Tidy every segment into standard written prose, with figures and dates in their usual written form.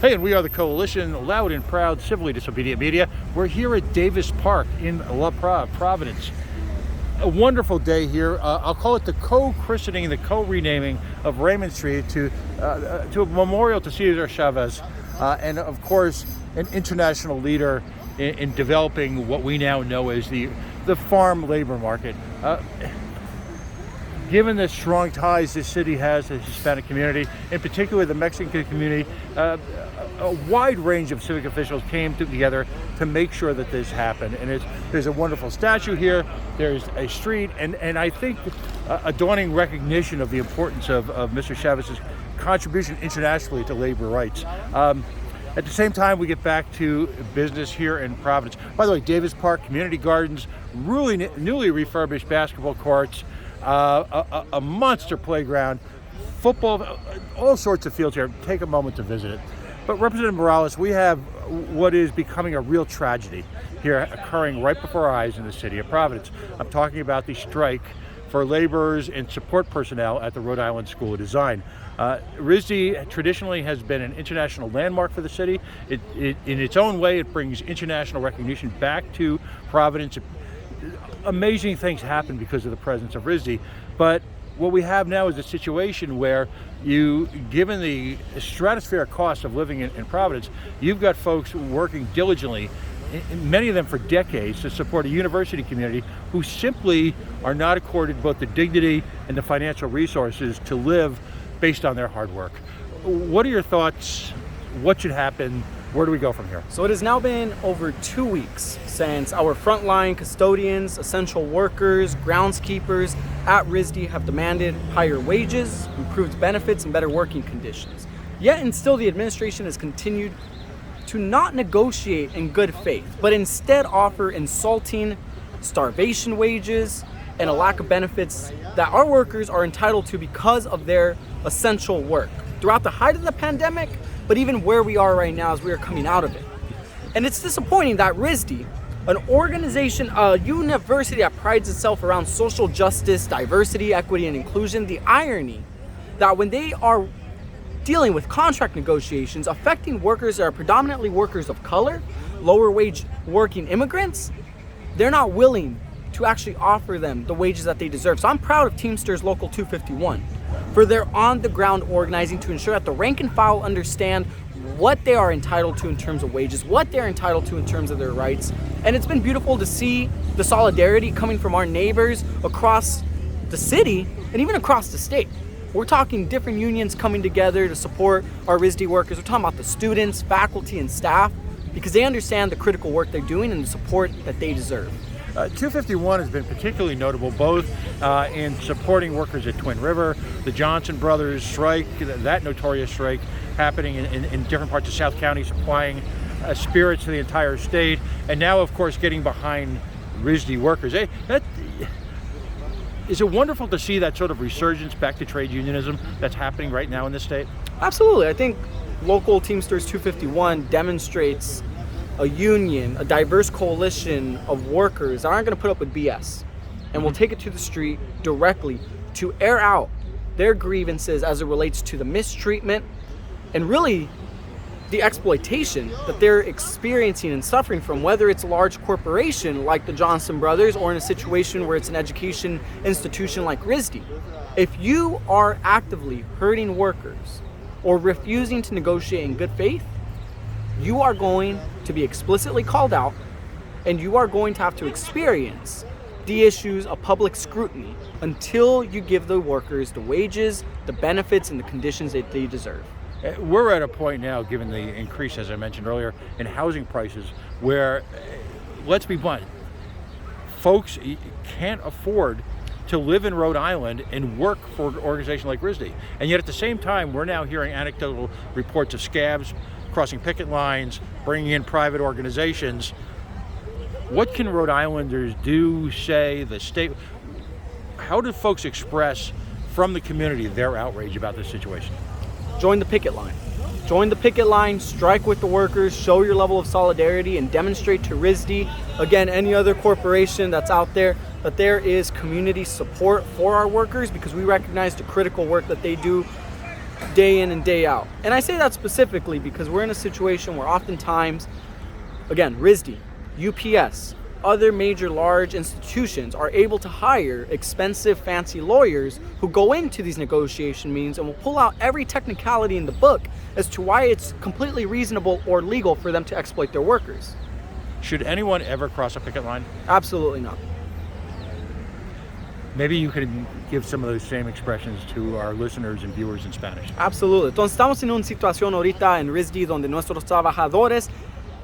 Hey, and we are the Coalition, loud and proud, civilly disobedient media. We're here at Davis Park in Providence. A wonderful day here. I'll call it the co-christening, the co-renaming of Raymond Street to a memorial to Cesar Chavez, and of course, an international leader in developing what we now know as the farm labor market. Given the strong ties this city has to the Hispanic community, in particular the Mexican community, a wide range of civic officials came together to make sure that this happened. And there's a wonderful statue here, there's a street, and I think a dawning recognition of the importance of Mr. Chavez's contribution internationally to labor rights. At the same time, we get back to business here in Providence. By the way, Davis Park Community Gardens, really newly refurbished basketball courts, a monster playground, football, all sorts of fields here. Take a moment to visit it. But Representative Morales, we have what is becoming a real tragedy here occurring right before our eyes in the city of Providence. I'm talking about the strike for laborers and support personnel at the Rhode Island School of Design. RISD traditionally has been an international landmark for the city. In its own way, it brings international recognition back to Providence. Amazing things happen because of the presence of RISD, but what we have now is a situation where given the stratospheric cost of living in Providence, you've got folks working diligently, many of them for decades, to support a university community who simply are not accorded both the dignity and the financial resources to live based on their hard work. What are your thoughts? What should happen? Where do we go from here? So it has now been over 2 weeks since our frontline custodians, essential workers, groundskeepers at RISD have demanded higher wages, improved benefits, and better working conditions. Yet and still the administration has continued to not negotiate in good faith, but instead offer insulting starvation wages and a lack of benefits that our workers are entitled to because of their essential work. Throughout the height of the pandemic, but even where we are right now as we are coming out of it. And it's disappointing that RISD, an organization, a university that prides itself around social justice, diversity, equity, and inclusion, the irony that when they are dealing with contract negotiations affecting workers that are predominantly workers of color, lower wage working immigrants, they're not willing to actually offer them the wages that they deserve. So I'm proud of Teamsters Local 251 for their on-the-ground organizing to ensure that the rank and file understand what they are entitled to in terms of wages, what they're entitled to in terms of their rights. And it's been beautiful to see the solidarity coming from our neighbors across the city and even across the state. We're talking different unions coming together to support our RISD workers. We're talking about the students, faculty, and staff because they understand the critical work they're doing and the support that they deserve. 251 has been particularly notable both in supporting workers at Twin River, the Johnson Brothers strike, that notorious strike happening in different parts of South County, supplying spirits to the entire state, and now, of course, getting behind RISD workers. Is it wonderful to see that sort of resurgence back to trade unionism that's happening right now in the state? Absolutely. I think local Teamsters 251 demonstrates a union, a diverse coalition of workers that aren't going to put up with BS and will take it to the street directly to air out their grievances as it relates to the mistreatment and really the exploitation that they're experiencing and suffering from, whether it's a large corporation like the Johnson Brothers or in a situation where it's an education institution like RISD. If you are actively hurting workers or refusing to negotiate in good faith, you are going to be explicitly called out and you are going to have to experience the issues of public scrutiny until you give the workers the wages, the benefits, and the conditions that they deserve. We're at a point now, given the increase, as I mentioned earlier, in housing prices, where, let's be blunt, folks can't afford to live in Rhode Island and work for an organization like RISD. And yet at the same time, we're now hearing anecdotal reports of scabs crossing picket lines, bringing in private organizations. What can Rhode Islanders do, say, the state? How do folks express from the community their outrage about this situation? Join the picket line. Join the picket line, strike with the workers, show your level of solidarity, and demonstrate to RISD, again, any other corporation that's out there, that there is community support for our workers because we recognize the critical work that they do day in and day out. And I say that specifically because we're in a situation where oftentimes, again, RISD, UPS, other major large institutions are able to hire expensive, fancy lawyers who go into these negotiation meetings and will pull out every technicality in the book as to why it's completely reasonable or legal for them to exploit their workers. Should anyone ever cross a picket line? Absolutely not. Maybe you could give some of those same expressions to our listeners and viewers in Spanish. Absolutely. Entonces estamos en una situación ahorita en RISD donde nuestros trabajadores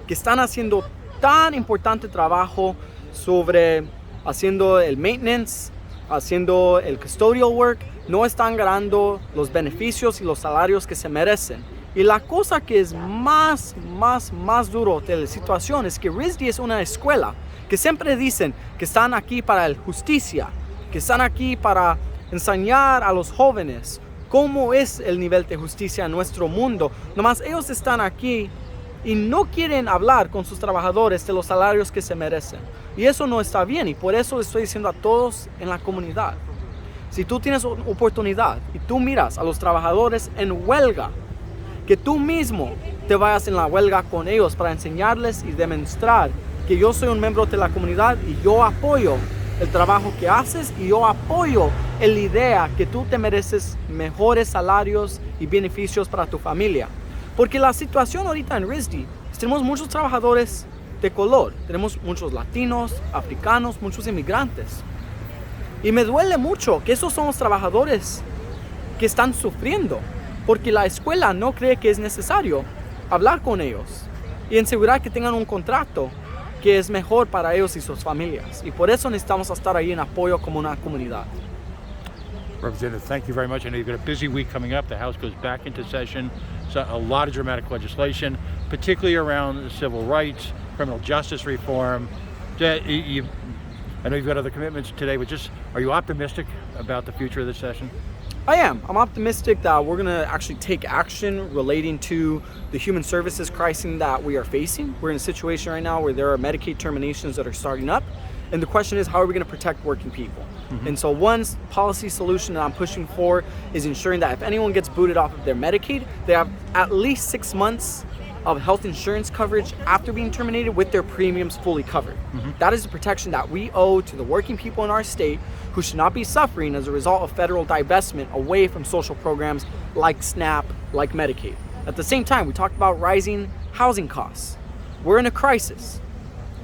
que están haciendo tan importante trabajo sobre haciendo el maintenance, haciendo el custodial work, no están ganando los beneficios y los salarios que se merecen. Y la cosa que es más duro de la situación es que RISD es una escuela que siempre dicen que están aquí para la justicia, que están aquí para enseñar a los jóvenes cómo es el nivel de justicia en nuestro mundo. Nomás ellos están aquí y no quieren hablar con sus trabajadores de los salarios que se merecen. Y eso no está bien, y por eso le estoy diciendo a todos en la comunidad. Si tú tienes una oportunidad y tú miras a los trabajadores en huelga, que tú mismo te vayas en la huelga con ellos para enseñarles y demostrar que yo soy un miembro de la comunidad y yo apoyo el trabajo que haces y yo apoyo la idea que tú te mereces mejores salarios y beneficios para tu familia. Porque la situación ahorita en RISD, tenemos muchos trabajadores de color, tenemos muchos latinos, africanos, muchos inmigrantes. Y me duele mucho que esos son los trabajadores que están sufriendo, porque la escuela no cree que es necesario hablar con ellos y asegurar que tengan un contrato que es mejor para ellos y sus familias. Y por eso necesitamos estar ahí en apoyo como una comunidad. Representative, thank you very much. I know you've got a busy week coming up. The House goes back into session. So a lot of dramatic legislation, particularly around civil rights, criminal justice reform. I know you've got other commitments today, but just, are you optimistic about the future of this session? I am. I'm optimistic that we're going to actually take action relating to the human services crisis that we are facing. We're in a situation right now where there are Medicaid terminations that are starting up. And the question is, how are we going to protect working people? Mm-hmm. And so one policy solution that I'm pushing for is ensuring that if anyone gets booted off of their Medicaid, they have at least 6 months of health insurance coverage after being terminated with their premiums fully covered. Mm-hmm. That is the protection that we owe to the working people in our state who should not be suffering as a result of federal divestment away from social programs like SNAP, like Medicaid. At the same time, we talked about rising housing costs. We're in a crisis.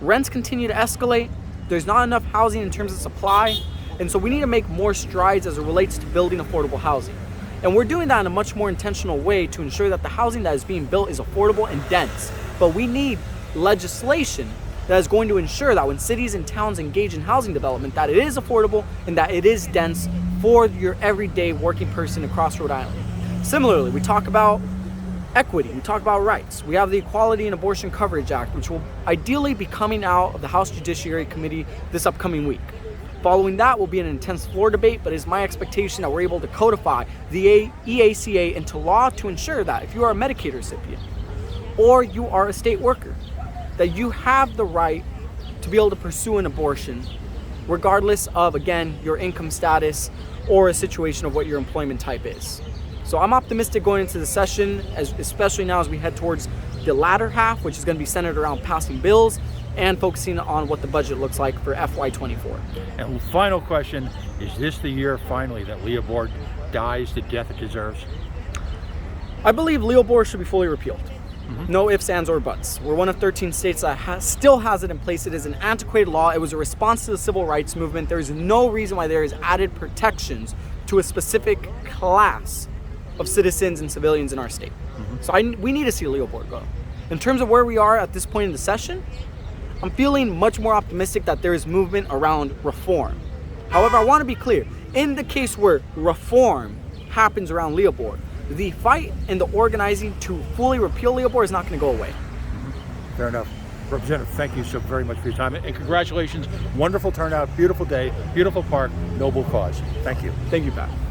Rents continue to escalate. There's not enough housing in terms of supply. And so we need to make more strides as it relates to building affordable housing. And we're doing that in a much more intentional way to ensure that the housing that is being built is affordable and dense. But we need legislation that is going to ensure that when cities and towns engage in housing development, that it is affordable and that it is dense for your everyday working person across Rhode Island. Similarly, we talk about equity, we talk about rights. We have the Equality and Abortion Coverage Act, which will ideally be coming out of the House Judiciary Committee this upcoming week. Following that will be an intense floor debate, but it's my expectation that we're able to codify the EACA into law to ensure that if you are a Medicaid recipient or you are a state worker, that you have the right to be able to pursue an abortion regardless of, again, your income status or a situation of what your employment type is. So I'm optimistic going into the session, especially now as we head towards the latter half, which is going to be centered around passing bills and focusing on what the budget looks like for FY24. And final question, is this the year finally that LEOBOR dies the death it deserves? I believe LEOBOR should be fully repealed. Mm-hmm. No ifs, ands, or buts. We're one of 13 states that still has it in place. It is an antiquated law. It was a response to the civil rights movement. There is no reason why there is added protections to a specific class of citizens and civilians in our state. Mm-hmm. So we need to see LEOBOR go. In terms of where we are at this point in the session, I'm feeling much more optimistic that there is movement around reform. However, I want to be clear. In the case where reform happens around LEOBOR, the fight and the organizing to fully repeal LEOBOR is not going to go away. Mm-hmm. Fair enough. Representative, thank you so very much for your time. And congratulations. Wonderful turnout, beautiful day, beautiful park, noble cause. Thank you. Thank you, Pat.